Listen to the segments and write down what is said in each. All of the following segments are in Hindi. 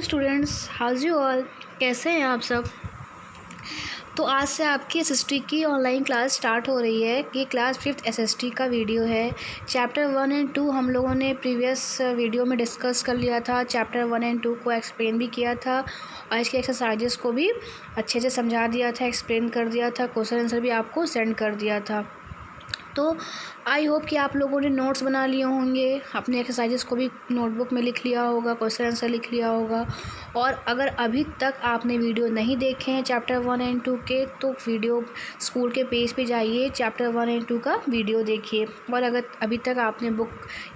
Students, how you all. कैसे हैं आप सब। तो आज से आपकी एसएसटी की ऑनलाइन क्लास स्टार्ट हो रही है। ये क्लास 5th एसएसटी का वीडियो है। चैप्टर 1 एंड 2 हम लोगों ने प्रीवियस वीडियो में डिस्कस कर लिया था। चैप्टर 1 एंड 2 को एक्सप्लेन भी किया था और इसके एक्सरसाइजेस को भी अच्छे से समझा दिया था, एक्सप्लेन कर दिया था, क्वेश्चन आंसर भी आपको सेंड कर दिया था। तो आई होप कि आप लोगों ने नोट्स बना लिए होंगे, अपने एक्सरसाइजेस को भी नोटबुक में लिख लिया होगा, क्वेश्चन आंसर लिख लिया होगा। और अगर अभी तक आपने वीडियो नहीं देखे हैं चैप्टर 1 एंड 2 के, तो वीडियो स्कूल के पेज पे जाइए, चैप्टर 1 एंड 2 का वीडियो देखिए। और अगर अभी तक आपने बुक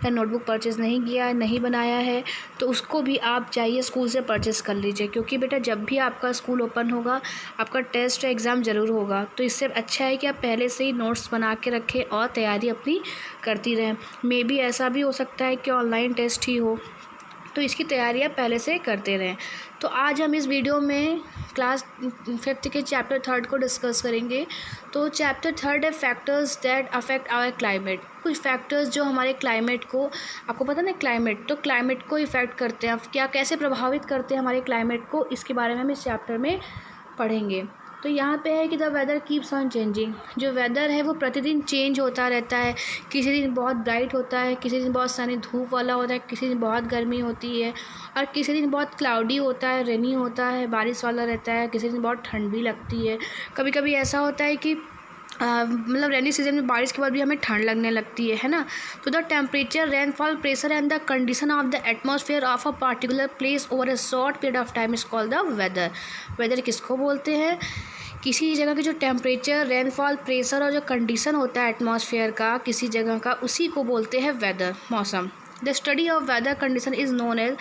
या नोटबुक परचेज़ नहीं किया है, नहीं बनाया है, तो उसको भी आप जाइए स्कूल से परचेज़ कर लीजिए। क्योंकि बेटा जब भी आपका स्कूल ओपन होगा, आपका टेस्ट या एग्ज़ाम ज़रूर होगा, तो इससे अच्छा है कि आप पहले से ही नोट्स बना के रखें और तैयारी अपनी करती रहें। मे बी ऐसा भी हो सकता है कि ऑनलाइन टेस्ट ही हो, तो इसकी तैयारी आप पहले से करते रहें। तो आज हम इस वीडियो में क्लास 5th के चैप्टर 3 को डिस्कस करेंगे। तो चैप्टर 3 है factors that affect our climate. कुछ फैक्टर्स जो हमारे क्लाइमेट को, आपको पता ना क्लाइमेट, तो क्लाइमेट को इफ़ेक्ट करते हैं, क्या कैसे प्रभावित करते हैं हमारे क्लाइमेट को, इसके बारे में हम इस चैप्टर में पढ़ेंगे। तो यहाँ पे है कि the weather keeps on changing. जो वेदर है वो प्रतिदिन चेंज होता रहता है। किसी दिन बहुत ब्राइट होता है, किसी दिन बहुत सनी धूप वाला होता है, किसी दिन बहुत गर्मी होती है, और किसी दिन बहुत क्लाउडी होता है, रेनी होता है, बारिश वाला रहता है, किसी दिन बहुत ठंड भी लगती है। कभी कभी ऐसा होता है कि मतलब रेनी सीजन में बारिश के बाद भी हमें ठंड लगने लगती है ना। तो the temperature, rainfall, pressure and the condition of the atmosphere of a particular place over a short period of time is called the weather. Weather किसको बोलते हैं? किसी जगह की जो टेम्परेचर, रेनफॉल, प्रेशर और जो कंडीशन होता है एटमॉस्फेयर का किसी जगह का, उसी को बोलते हैं वेदर, मौसम। The study of weather condition is known as,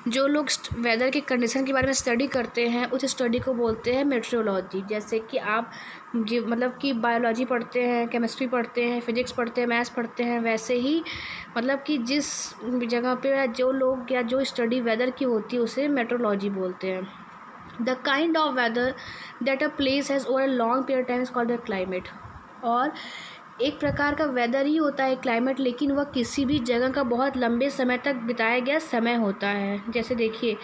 जो लोग वेदर के कंडीशन के बारे में स्टडी करते हैं उस स्टडी को बोलते हैं मेट्रोलॉजी। जैसे कि आप मतलब कि बायोलॉजी पढ़ते हैं, केमिस्ट्री पढ़ते हैं, फिजिक्स पढ़ते हैं, मैथ्स पढ़ते हैं, वैसे ही मतलब कि जिस जगह पे जो लोग या जो स्टडी वेदर की होती है उसे मेट्रोलॉजी बोलते हैं। The kind of whether that a place has over a long period time is called the climate. और एक प्रकार का वेदर ही होता है क्लाइमेट, लेकिन वह किसी भी जगह का बहुत लंबे समय तक बिताया गया समय होता है। जैसे देखिए,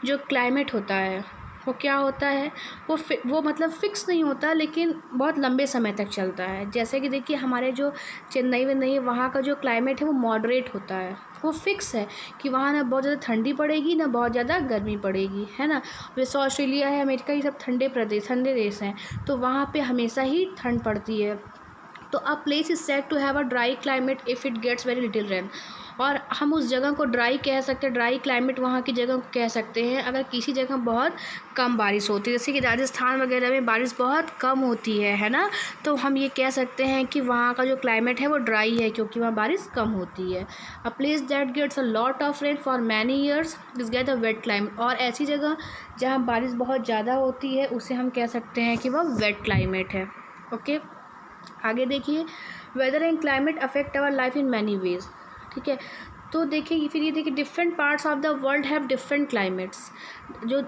जो क्लाइमेट होता है वो क्या होता है, वो मतलब फ़िक्स नहीं होता, लेकिन बहुत लंबे समय तक चलता है। जैसे कि देखिए, हमारे जो चेन्नई वेन्नई वहाँ का जो क्लाइमेट है वो मॉडरेट होता है, वो फिक्स है कि वहाँ ना बहुत ज़्यादा ठंडी पड़ेगी ना बहुत ज़्यादा गर्मी पड़ेगी, है ना। जैसे ऑस्ट्रेलिया है, अमेरिका, ये सब ठंडे देश हैं, तो वहाँ पे हमेशा ही ठंड पड़ती है। तो a place is said to have a dry climate if it gets very little rain. और हम उस जगह को ड्राई कह सकते हैं, ड्राई क्लाइमेट वहाँ की जगह को कह सकते हैं अगर किसी जगह बहुत कम बारिश होती है। जैसे कि राजस्थान वगैरह में बारिश बहुत कम होती है ना, तो हम ये कह सकते हैं कि वहाँ का जो क्लाइमेट है वो ड्राई है, क्योंकि वहाँ बारिश कम होती है। A place that gets a lot of rain for many years is get a wet climate. और ऐसी जगह जहाँ बारिश बहुत ज़्यादा होती है उसे हम कह सकते हैं कि वह वेट क्लाइमेट है। ओके, आगे देखिए, weather and climate affect our life in many ways. ठीक है, तो देखिए फिर ये देखिए, different parts of the world have different climates. जो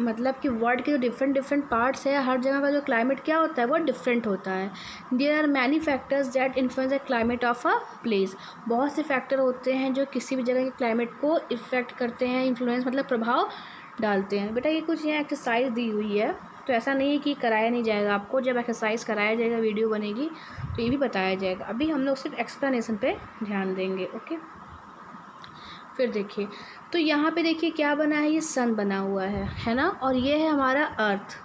मतलब कि वर्ल्ड के जो डिफरेंट पार्ट्स है, हर जगह का जो क्लाइमेट क्या होता है वो डिफरेंट होता है। There are many factors that influence the climate of a place. बहुत से फैक्टर होते हैं जो किसी भी जगह के क्लाइमेट को इफ़ेक्ट करते हैं, इन्फ्लुएंस मतलब प्रभाव डालते हैं। बेटा ये कुछ यहाँ एक्सरसाइज दी हुई है, तो ऐसा नहीं है कि कराया नहीं जाएगा आपको। जब एक्सरसाइज कराया जाएगा, वीडियो बनेगी, तो ये भी बताया जाएगा। अभी हम लोग सिर्फ एक्सप्लेनेशन पे ध्यान देंगे। ओके, फिर देखिए, तो यहाँ पे देखिए क्या बना है, ये सन बना हुआ है ना, और ये है हमारा अर्थ।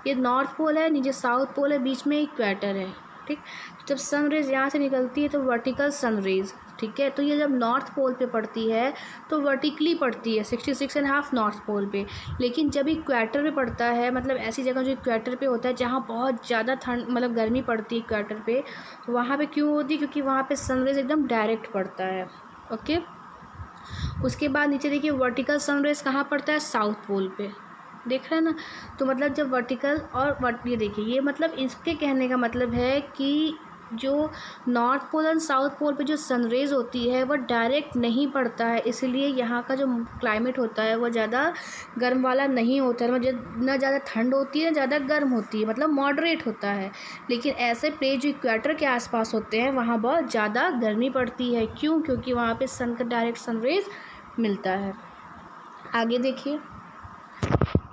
ये नॉर्थ पोल है, नीचे साउथ पोल है, बीच में इक्वेटर है। ठीक, जब सन रेज यहाँ से निकलती है तो वर्टिकल सन रेज, ठीक है, तो ये जब नॉर्थ पोल पे पड़ती है तो वर्टिकली पड़ती है 66.5 नॉर्थ पोल पे। लेकिन जब इक्वेटर पे पड़ता है, मतलब ऐसी जगह जो इक्वेटर पे होता है जहाँ बहुत ज़्यादा ठंड मतलब गर्मी पड़ती है इक्वेटर पे, तो वहाँ पे क्यों होती है? क्योंकि वहाँ पे सनरेज एकदम डायरेक्ट पड़ता है। ओके, उसके बाद नीचे देखिए, वर्टिकल सनरेज कहाँ पड़ता है? साउथ पोल पे, देख रहे हैं ना। तो मतलब जब वर्टिकल और ये देखिए, ये मतलब इसके कहने का मतलब है कि जो नॉर्थ पोल और साउथ पोल पे जो सनरेज होती है वो डायरेक्ट नहीं पड़ता है, इसलिए यहाँ का जो क्लाइमेट होता है वो ज़्यादा गर्म वाला नहीं होता है, मतलब ना ज़्यादा ठंड होती है ना ज़्यादा गर्म होती है, मतलब मॉडरेट होता है। लेकिन ऐसे प्लेस जो इक्वेटर के आसपास होते हैं वहाँ बहुत ज़्यादा गर्मी पड़ती है। क्यों? क्योंकि वहाँ पे सन का डायरेक्ट सनरेज मिलता है। आगे देखिए,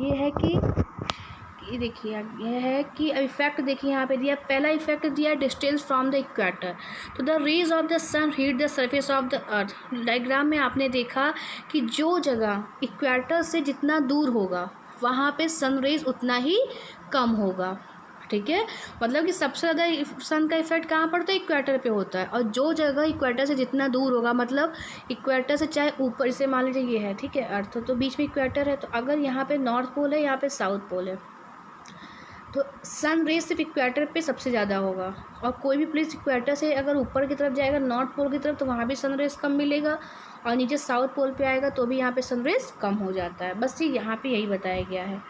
ये है कि ये देखिए, यह है कि इफेक्ट देखिए यहाँ पे दिया, पहला इफेक्ट दिया डिस्टेंस फ्रॉम द इक्वेटर। तो the rays of the sun heat the surface of the earth. Diagram में आपने देखा कि जो जगह इक्वेटर से जितना दूर होगा वहाँ पे सन रेज उतना ही कम होगा, ठीक है। मतलब कि सबसे ज़्यादा सन का इफेक्ट कहाँ पड़ता है, इक्वेटर पे होता है। और जो जगह इक्वेटर से जितना दूर होगा, मतलब इक्वेटर से चाहे ऊपर से मान लीजिए ये है, ठीक है, अर्थ तो बीच में इक्वेटर है, तो अगर यहाँ पे नॉर्थ पोल है, यहाँ पे साउथ पोल है, तो सन रेज सिर्फ इक्वेटर पे सबसे ज़्यादा होगा। और कोई भी प्लेस इक्वेटर से अगर ऊपर की तरफ जाएगा, नॉर्थ पोल की तरफ, तो वहाँ भी सन रेज कम मिलेगा। और नीचे साउथ पोल पे आएगा तो भी यहाँ पे सन रेज कम हो जाता है। बस ये यहाँ पे यही बताया गया है,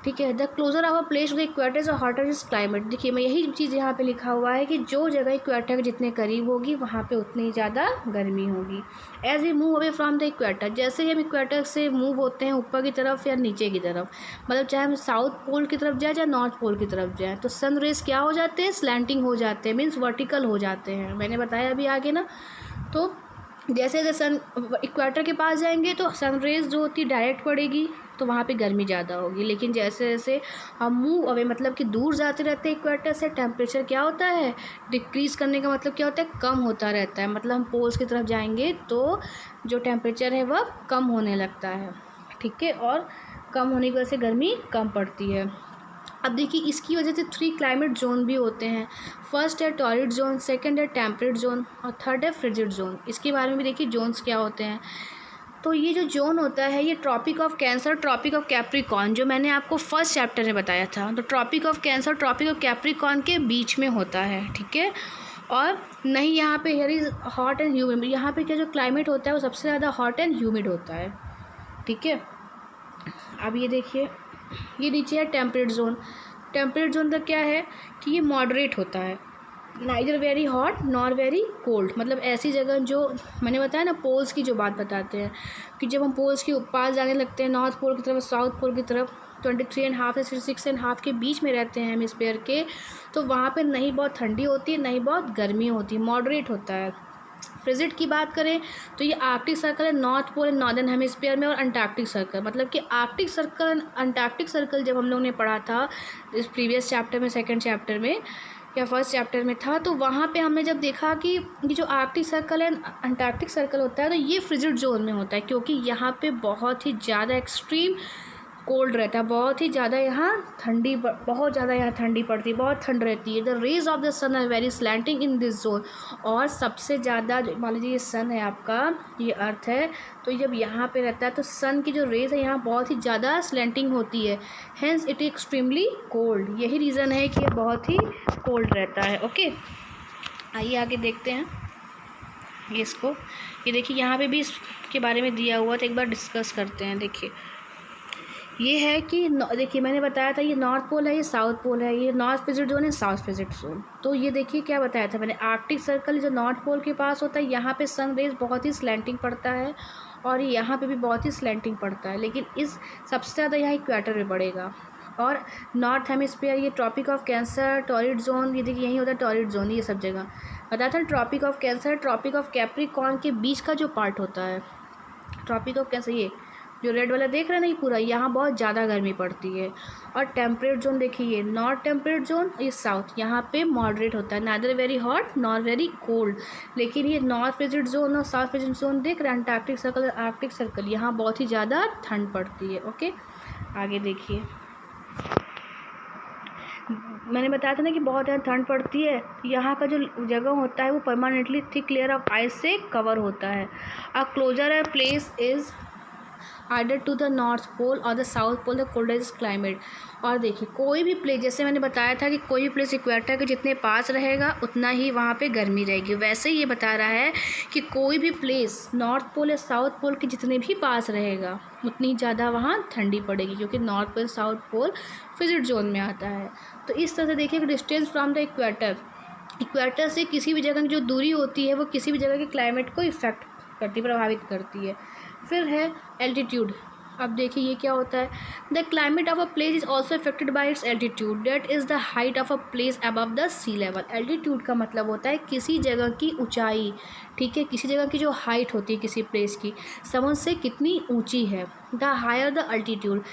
ठीक है। The closer of a place to equator और हॉटर इज क्लाइमेट। देखिए मैं यही चीज़ यहाँ पे लिखा हुआ है कि जो जगह इक्वेटर के जितने करीब होगी वहाँ पे उतनी ज़्यादा गर्मी होगी। As we move away from the equator, जैसे ही हम इक्वेटर से मूव होते हैं ऊपर की तरफ या नीचे की तरफ, मतलब चाहे हम साउथ पोल की तरफ जाए चाहे नॉर्थ पोल की तरफ जाए, तो सन रेज क्या हो जाते हैं, स्लैंटिंग हो जाते हैं, मीन्स वर्टिकल हो जाते हैं। मैंने बताया अभी आगे ना। तो जैसे जैसे सन इक्वेटर के पास जाएंगे तो सन रेज जो होती है डायरेक्ट पड़ेगी, तो वहाँ पे गर्मी ज़्यादा होगी। लेकिन जैसे जैसे हम मूव अवे, मतलब कि दूर जाते रहते हैं इक्वेटर से, टेम्परेचर क्या होता है, डिक्रीज़ करने का मतलब क्या होता है, कम होता रहता है। मतलब हम पोल्स की तरफ जाएंगे तो जो टेम्परेचर है वह कम होने लगता है, ठीक है। और कम होने की वजह से गर्मी कम पड़ती है। अब देखिए इसकी वजह से 3 क्लाइमेट जोन भी होते हैं। फर्स्ट है टॉरिड जोन, सेकंड है टेम्परेट जोन और थर्ड है फ्रिजिड जोन। इसके बारे में भी देखिए जोन्स क्या होते हैं। तो ये जो जोन होता है ये Tropic of Cancer, Tropic of Capricorn, जो मैंने आपको फर्स्ट चैप्टर में बताया था, तो Tropic of Cancer, Tropic of Capricorn के बीच में होता है, ठीक है। और नहीं यहाँ पे here is hot and humid, यहाँ पे क्या जो क्लाइमेट होता है वो सबसे ज़्यादा हॉट एंड ह्यूमिड होता है, ठीक है। अब ये देखिए, ये नीचे है टेम्परेट जोन। टेम्परेट जोन का क्या है कि ये मॉडरेट होता है, neither very hot nor very cold. मतलब ऐसी जगह जो मैंने बताया ना, पोल्स की जो बात बताते हैं कि जब हम पोल्स के पास जाने लगते हैं, नॉर्थ पोल की तरफ, साउथ पोल की तरफ, 23.5 से 6.5 के बीच में रहते हैं हेमिस्फीयर के, तो वहाँ पे नहीं बहुत ठंडी होती है, नहीं बहुत गर्मी होती है, मॉडरेट होता है। फ्रिजिड की बात करें तो ये आर्कटिक सर्कल है, नॉर्थ पोल नॉर्दर्न हेमिस्फीयर में, और अंटार्कटिक सर्कल, मतलब कि आर्कटिक सर्कल, अंटार्कटिक सर्कल जब हम लोग ने पढ़ा था इस प्रीवियस चैप्टर में, सेकंड चैप्टर में या फर्स्ट चैप्टर में था, तो वहाँ पे हमने जब देखा कि ये जो आर्कटिक सर्कल है, अंटार्कटिक सर्कल होता है, तो ये फ्रिजिड जोन में होता है, क्योंकि यहाँ पे बहुत ही ज़्यादा एक्सट्रीम कोल्ड रहता है, बहुत ही ज़्यादा यहाँ ठंडी, बहुत ज़्यादा यहाँ ठंडी पड़ती है, बहुत ठंड रहती है। The rays of the sun are very slanting in this zone. और सबसे ज़्यादा मान लीजिए ये सन है आपका, ये अर्थ है, तो जब यहाँ पे रहता है तो सन की जो रेज है यहाँ बहुत ही ज़्यादा स्लैंटिंग होती है, हेंस इट एक्सट्रीमली कोल्ड। यही रीज़न है कि ये बहुत ही कोल्ड रहता है। ओके, आइए आगे देखते हैं ये इसको। ये देखिए यहाँ पे भी इसके बारे में दिया हुआ, तो एक बार डिस्कस करते हैं। देखिए ये है कि देखिए मैंने बताया था ये नॉर्थ पोल है, ये साउथ पोल है, ये नॉर्थ फ्रिजिड जोन है, साउथ फ्रिजिड जोन। तो ये देखिए क्या बताया था मैंने, आर्कटिक सर्कल जो नॉर्थ पोल के पास होता है, यहाँ पे सन रेज बहुत ही स्लैंटिंग पड़ता है, और यहाँ पे भी बहुत ही स्लैंटिंग पड़ता है, लेकिन इस सबसे ज़्यादा यहाँ इक्वेटर में पड़ेगा। और नॉर्थ हेमिस्फीयर, ये Tropic of Cancer, torrid zone, ये देखिए यहीं होता है टॉरिड जोन, ये सब जगह बताया था। Tropic of Cancer, Tropic of Capricorn के बीच का जो पार्ट होता है, ट्रॉपिक ऑफ कैंसर, ये जो रेड वाला देख रहे हैं ना, ये पूरा यहाँ बहुत ज़्यादा गर्मी पड़ती है। और टेम्परेट जोन देखिए, ये नॉर्थ टेम्परेट जोन, ये साउथ, यहाँ पे मॉडरेट होता है, neither very hot nor very cold. लेकिन ये नॉर्थ फ्रिजिड जोन और साउथ फ्रिजिड जोन देख रहे हैं, अंटार्कटिक सर्कल और आर्कटिक सर्कल, यहाँ बहुत ही ज़्यादा ठंड पड़ती है। ओके, आगे देखिए, मैंने बताया था ना कि बहुत ज़्यादा ठंड पड़ती है, यहाँ का जो जगह होता है वो permanently thick layer of ice से कवर होता है। A closer a place is either to the North Pole और the South Pole the coldest climate. और देखिए कोई भी प्लेस, जैसे मैंने बताया था कि कोई भी प्लेस इक्वेटर के जितने पास रहेगा उतना ही वहाँ पे गर्मी रहेगी, वैसे ही ये बता रहा है कि कोई भी प्लेस नॉर्थ पोल या साउथ पोल के जितने भी पास रहेगा उतनी ज़्यादा वहाँ ठंडी पड़ेगी, क्योंकि North Pole South Pole frigid zone में आता है। तो इस तरह से देखिए कि distance from the equator, equator से किसी भी जगह की जो दूरी होती है वो किसी भी जगह के क्लाइमेट को इफेक्ट करती, प्रभावित करती है। फिर है एल्टीट्यूड, अब देखिए ये क्या होता है, the climate of a place is also affected by its altitude, that is the height of a place above the sea level. Altitude का मतलब होता है किसी जगह की ऊंचाई, ठीक है, किसी जगह की जो हाइट होती है किसी प्लेस की, समुद्र से कितनी ऊंची है। द हायर द अल्टीट्यूड,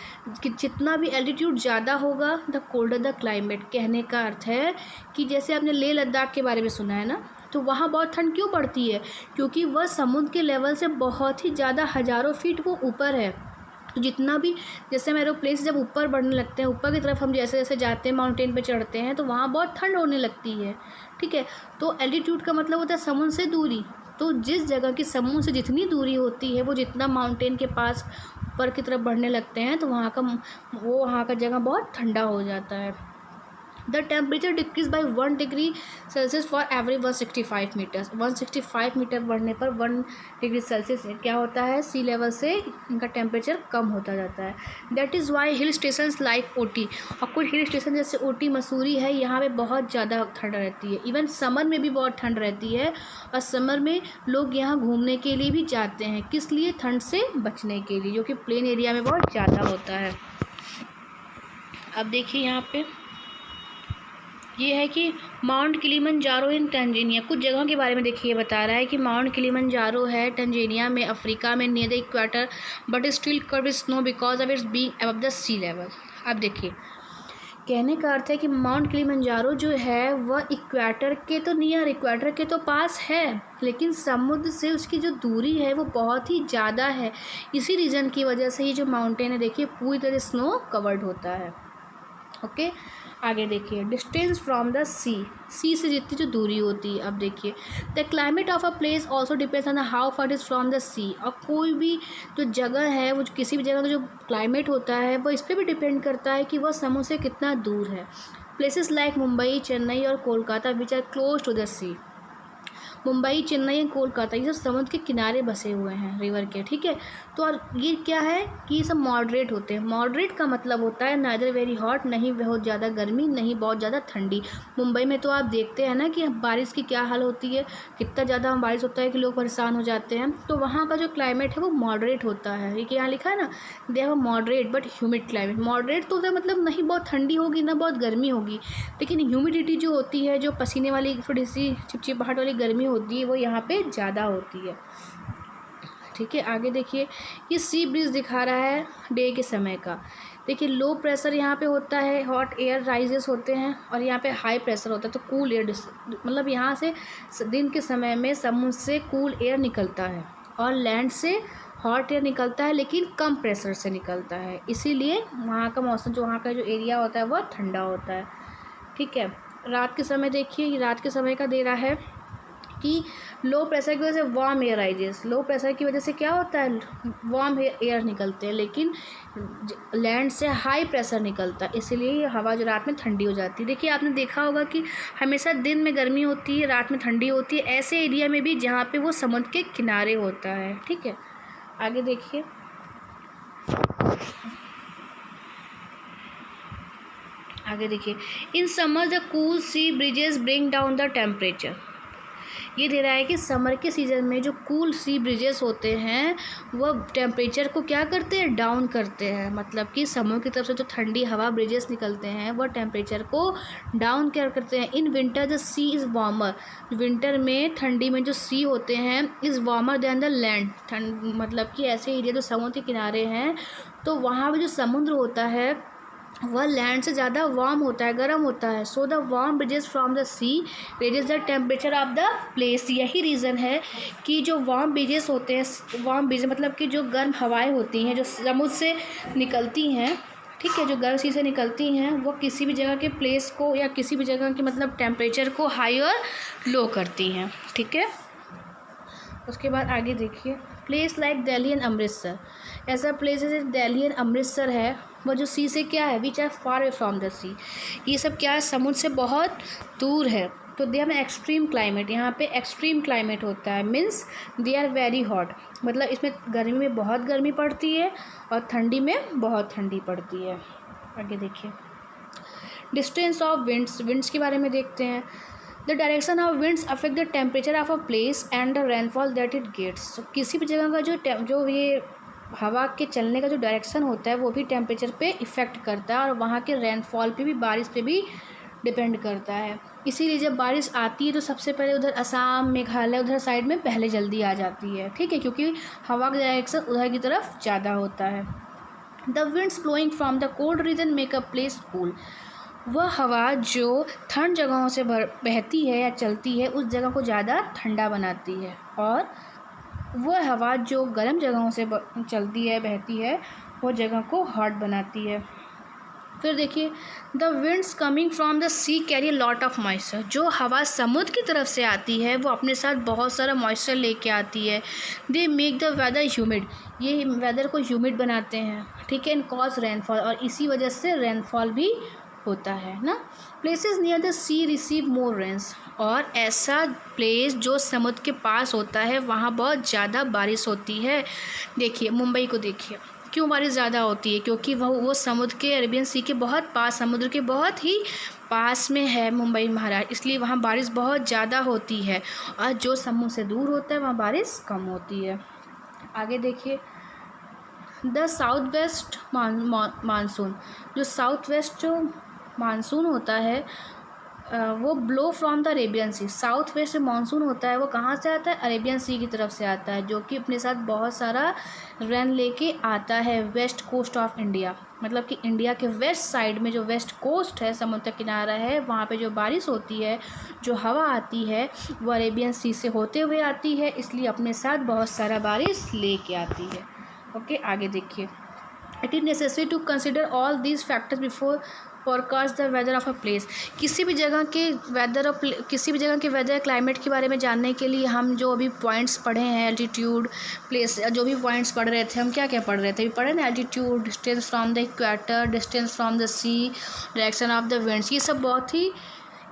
जितना भी एल्टीट्यूड ज़्यादा होगा द कोल्डर द क्लाइमेट। कहने का अर्थ है कि जैसे आपने लेह लद्दाख के बारे में सुना है ना, तो वहाँ बहुत ठंड क्यों पड़ती है, क्योंकि वह समुद्र के लेवल से बहुत ही ज़्यादा हज़ारों फीट वो ऊपर है। तो जितना भी, जैसे हम एरोप्लेन से जब ऊपर बढ़ने लगते हैं, ऊपर की तरफ हम जैसे जैसे जाते हैं, माउंटेन पे चढ़ते हैं, तो वहाँ बहुत ठंड होने लगती है, ठीक है। तो एल्टीट्यूड का मतलब होता है समुद्र से दूरी। तो जिस जगह की समुद्र से जितनी दूरी होती है, वो जितना माउंटेन के पास ऊपर की तरफ बढ़ने लगते हैं, तो वहाँ का जगह बहुत ठंडा हो जाता है। The temperature decrease by 1 degree Celsius for every 165 metres. 165 metre बढ़ने पर 1 डिग्री सेल्सियस क्या होता है, सी लेवल से इनका टेम्परेचर कम होता जाता है। That is why hill station like Ooty, और कुछ हिल स्टेशन जैसे ऊटी मसूरी है, यहाँ पे बहुत ज़्यादा ठंड रहती है। इवन समर में भी बहुत ठंड रहती है, और समर में लोग यहाँ घूमने के लिए भी जाते हैं, किस लिए, ठंड से बचने के लिए, जो कि प्लेन एरिया में बहुत ज़्यादा होता है। अब देखिए यहाँ पे ये है कि माउंट किलिमंजारो इन टंजानिया, कुछ जगहों के बारे में देखिए बता रहा है कि माउंट किलिमंजारो है टंजानिया में, अफ्रीका में, near the equator, but still covered snow because of its being above the sea level. अब देखिए कहने का अर्थ है कि माउंट किलिमंजारो जो है वह इक्वेटर के तो नियर, इक्वेटर के तो पास है, लेकिन समुद्र से उसकी जो दूरी है वो बहुत ही ज़्यादा है। इसी रीज़न की वजह से ये जो माउंटेन है देखिए पूरी तरह स्नो कवर्ड होता है। ओके, आगे देखिए डिस्टेंस फ्रॉम द सी से जितनी जो दूरी होती है। अब देखिए the climate of a place also depends on how far is from the sea, और कोई भी जो जगह है, वो किसी भी जगह का जो क्लाइमेट होता है वो इस पर भी डिपेंड करता है कि वह समुद्र से कितना दूर है। प्लेसेस लाइक मुंबई, चेन्नई और Kolkata which are close to the sea, Mumbai, Chennai, Kolkata, ये सब समुद्र के किनारे बसे हुए हैं, रिवर के, ठीक है। तो और ये क्या है कि ये सब मॉडरेट होते हैं। मॉडरेट का मतलब होता है नाइदर वेरी हॉट, नहीं बहुत ज़्यादा गर्मी, नहीं बहुत ज़्यादा ठंडी। मुंबई में तो आप देखते हैं ना कि बारिश की क्या हाल होती है, कितना ज़्यादा बारिश होता है कि लोग परेशान हो जाते हैं। तो वहाँ का जो क्लाइमेट है वो मॉडरेट होता है। ये यहाँ लिखा है ना, they have moderate but humid climate. Moderate तो मतलब नहीं बहुत ठंडी होगी ना बहुत गर्मी होगी, लेकिन ह्यूमिडिटी जो होती है, जो पसीने वाली थोड़ी सी चिपचिपाहट वाली गर्मी होती है, वो यहाँ पे ज़्यादा होती है, ठीक है। आगे देखिए ये सी ब्रीज दिखा रहा है डे के समय का। देखिए लो प्रेशर यहाँ पे होता है, हॉट एयर राइजेस होते हैं, और यहाँ पे हाई प्रेशर होता है, तो कूल एयर, मतलब यहाँ से दिन के समय में समुद्र से कूल एयर निकलता है और लैंड से हॉट एयर निकलता है, लेकिन कम प्रेशर से निकलता है, इसीलिए वहाँ का मौसम, जो वहाँ का जो एरिया होता है वह ठंडा होता है, ठीक है। रात के समय देखिए, रात के समय का दे रहा है कि लो प्रेशर की वजह से warm air rises, low pressure की वजह से क्या होता है, वार्म एयर निकलते हैं, लेकिन लैंड से हाई प्रेशर निकलता है, इसीलिए ये हवा जो रात में ठंडी हो जाती है। देखिए आपने देखा होगा कि हमेशा दिन में गर्मी होती है, रात में ठंडी होती है, ऐसे एरिया में भी जहाँ पे वो समुद्र के किनारे होता है, ठीक है। आगे देखिए in summer the cool sea breezes bring down the temperature. ये दे रहा है कि समर के सीज़न में जो कूल सी ब्रिजेस होते हैं वह टेम्परेचर को क्या करते हैं, डाउन करते हैं। मतलब कि समुद्र की तरफ से जो ठंडी हवा ब्रिजेस निकलते हैं वह टेम्परेचर को डाउन क्या करते हैं। In winter the sea is warmer, winter में ठंडी में जो सी होते हैं is warmer than the land, ठंड मतलब कि ऐसे एरिया जो समुद्र के किनारे हैं, तो वहाँ पर जो समुद्र होता है वह लैंड से ज़्यादा वार्म होता है, गर्म होता है। So the warm breezes from the sea raises the temperature of the place. यही रीज़न है कि जो वार्म ब्रिजेस होते हैं, वार्म ब्रिज मतलब कि जो गर्म हवाएं होती हैं जो समुद्र से निकलती हैं, ठीक है, जो गर्म सी से निकलती हैं, वो किसी भी जगह के प्लेस को या किसी भी जगह के मतलब टेम्परेचर को हाई और लो करती हैं, ठीक है। उसके बाद आगे देखिए place like Delhi and Amritsar, ऐसा प्लेस जैसे दिल्ली एंड अमृतसर है, वो जो सी से क्या है, which are far away from the sea, ये सब क्या है, समुद्र से बहुत दूर है। तो दे हैव एक्सट्रीम क्लाइमेट, यहाँ पे एक्सट्रीम क्लाइमेट होता है, means they are very hot, मतलब इसमें गर्मी में बहुत गर्मी पड़ती है और ठंडी में बहुत ठंडी पड़ती है। आगे देखिए डिस्टेंस ऑफ विंड्स, विंड्स के बारे में देखते हैं। The direction of winds affect the temperature of a place and the rainfall that it gets. किसी भी जगह का जो ये हवा के चलने का जो डायरेक्शन होता है वो भी टेम्परेचर पे इफ़ेक्ट करता है और वहाँ के रेनफॉल पे भी, बारिश पे भी डिपेंड करता है। इसीलिए जब बारिश आती है तो सबसे पहले उधर असम, मेघालय उधर साइड में पहले जल्दी आ जाती है, ठीक है, क्योंकि हवा का डायरेक्शन उधर की तरफ ज़्यादा होता है। The winds blowing from the cold region make a place cool. वह हवा जो ठंड जगहों से बहती है या चलती है उस जगह को ज़्यादा ठंडा बनाती है, और वह हवा जो गर्म जगहों से चलती है, बहती है, वो जगह को हॉट बनाती है। फिर देखिए, the winds coming from the sea carry lot of moisture. जो हवा समुद्र की तरफ से आती है वो अपने साथ बहुत सारा मॉइस्चर लेके आती है। They make the weather humid. ये वेदर को ह्यूमिड बनाते हैं, ठीक है, एंड कॉज रेनफॉल, और इसी वजह से रेनफॉल भी होता है ना। Places near the sea receive more rains. और ऐसा प्लेस जो समुद्र के पास होता है वहाँ बहुत ज़्यादा बारिश होती है। देखिए मुंबई को देखिए, क्यों बारिश ज़्यादा होती है, क्योंकि वो समुद्र के, अरेबियन सी के बहुत पास, समुद्र के बहुत ही पास में है मुंबई महाराष्ट्र, इसलिए वहाँ बारिश बहुत ज़्यादा होती है। और जो समुद्र से दूर होता है वहाँ बारिश कम होती है। आगे देखिए, द साउथ वेस्ट मानसून। जो साउथ वेस्ट जो मानसून होता है वो blow from the Arabian sea. South west monsoon होता है वो कहाँ से आता है, अरेबियन सी की तरफ से आता है, जो कि अपने साथ बहुत सारा रेन लेके आता है वेस्ट कोस्ट ऑफ इंडिया। मतलब कि इंडिया के वेस्ट साइड में जो वेस्ट कोस्ट है, समुद्र किनारा है, वहाँ पे जो बारिश होती है, जो हवा आती है, वो अरेबियन सी से होते हुए आती है, इसलिए अपने साथ बहुत सारा बारिश लेके आती है। ओके, आगे देखिए, it is necessary to consider all these factors before forecast the weather of a place. किसी भी जगह के वेदर और किसी भी जगह के वेदर क्लाइमेट के बारे में जानने के लिए हम जो अभी पॉइंट्स पढ़े हैं, एल्टीट्यूड, प्लेस, जो भी पॉइंट्स पढ़ रहे थे, हम क्या क्या पढ़ रहे थे, पढ़े ना, altitude, distance from the equator, distance from the sea, direction of the winds, ये सब बहुत ही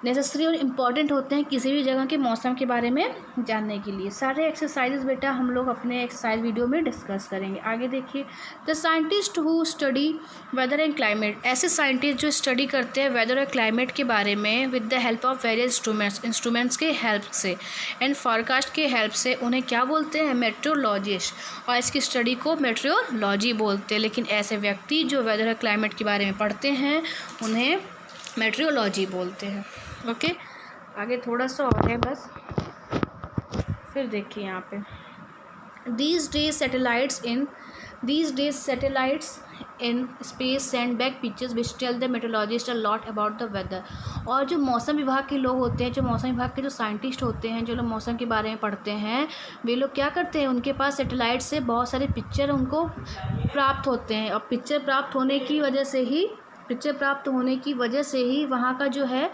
नेसेसरी और इम्पॉर्टेंट होते हैं किसी भी जगह के मौसम के बारे में जानने के लिए। सारे एक्सरसाइजेज बेटा हम लोग अपने एक्सरसाइज वीडियो में डिस्कस करेंगे। आगे देखिए, the scientist who study weather and climate. ऐसे साइंटिस्ट जो स्टडी करते हैं वेदर और क्लाइमेट के बारे में with the help of various instruments के हेल्प से एंड फॉरकास्ट के हेल्प से, उन्हें क्या बोलते हैं, मेट्रोलॉजिस्ट, और इसकी स्टडी को मेट्रोलॉजी बोलते हैं। लेकिन ऐसे व्यक्ति जो वेदर और क्लाइमेट के बारे में पढ़ते हैं उन्हें मेट्रोलॉजी बोलते हैं। ओके, आगे थोड़ा सा और है बस। फिर देखिए यहाँ पे, these days satellites in space send back pictures which tell the meteorologist a lot about the weather। और जो मौसम विभाग के लोग होते हैं, जो मौसम विभाग के जो साइंटिस्ट होते हैं, जो लोग मौसम के बारे में पढ़ते हैं, वे लोग क्या करते हैं, उनके पास सैटेलाइट से बहुत सारे पिक्चर उनको प्राप्त होते हैं, और पिक्चर प्राप्त होने की वजह से ही वहाँ का जो है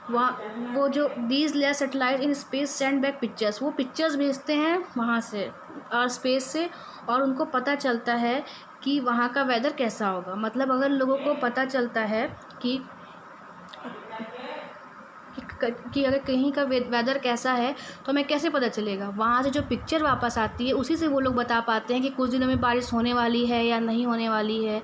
वहाँ वो जो these layer satellite in space send back pictures, वो पिक्चर्स भेजते हैं वहाँ से और स्पेस से, और उनको पता चलता है कि वहाँ का वेदर कैसा होगा। मतलब अगर लोगों को पता चलता है कि अगर कहीं का वेदर कैसा है तो हमें कैसे पता चलेगा, वहाँ से जो पिक्चर वापस आती है उसी से वो लोग बता पाते हैं कि कुछ दिनों में बारिश होने वाली है या नहीं होने वाली है,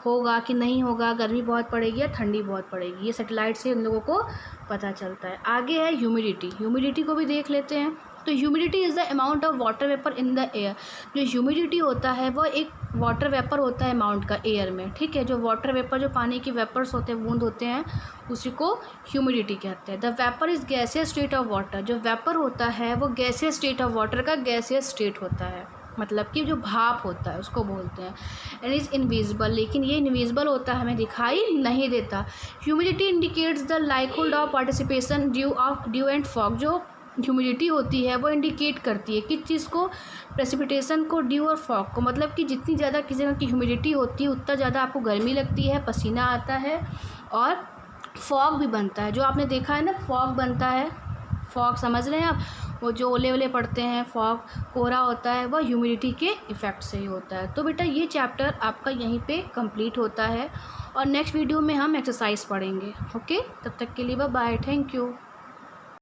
होगा कि नहीं होगा, गर्मी बहुत पड़ेगी या ठंडी बहुत पड़ेगी। ये सैटेलाइट से उन लोगों को पता चलता है। आगे है ह्यूमिडिटी को भी देख लेते हैं। तो humidity is the amount of water vapour in the air. जो ह्यूमिडिटी होता है वो एक वाटर वेपर होता है अमाउंट का एयर में, ठीक है। जो वाटर वेपर, जो पानी की वेपर्स होते हैं, बूंद होते हैं, उसी को ह्यूमिडिटी कहते हैं। The vapour is gaseous state of water. जो वेपर होता है वो गैसियस स्टेट ऑफ वाटर का गैसियस स्टेट होता है, मतलब कि जो भाप होता है उसको बोलते हैं। एंड इज़ इनविजिबल, लेकिन ये इनविजिबल होता है, हमें दिखाई नहीं देता। Humidity indicates the likelihood of participation dew and fog. जो ह्यूमिडिटी होती है वो इंडिकेट करती है किस चीज़ को, प्रेसिपिटेशन को, ड्यू और फॉग को। मतलब कि जितनी ज़्यादा किसी जगह की ह्यूमिडिटी होती है उतना ज़्यादा आपको गर्मी लगती है, पसीना आता है और फॉग भी बनता है। जो आपने देखा है ना, फॉग बनता है, फॉग समझ रहे हैं आप, वो जो ओले ओले पड़ते हैं, फॉग, कोहरा होता है, वह ह्यूमिडिटी के इफ़ेक्ट से ही होता है। तो बेटा ये चैप्टर आपका यहीं पे कंप्लीट होता है और नेक्स्ट वीडियो में हम एक्सरसाइज पढ़ेंगे। ओके, तब तक के लिए बाय बाय, थैंक यू।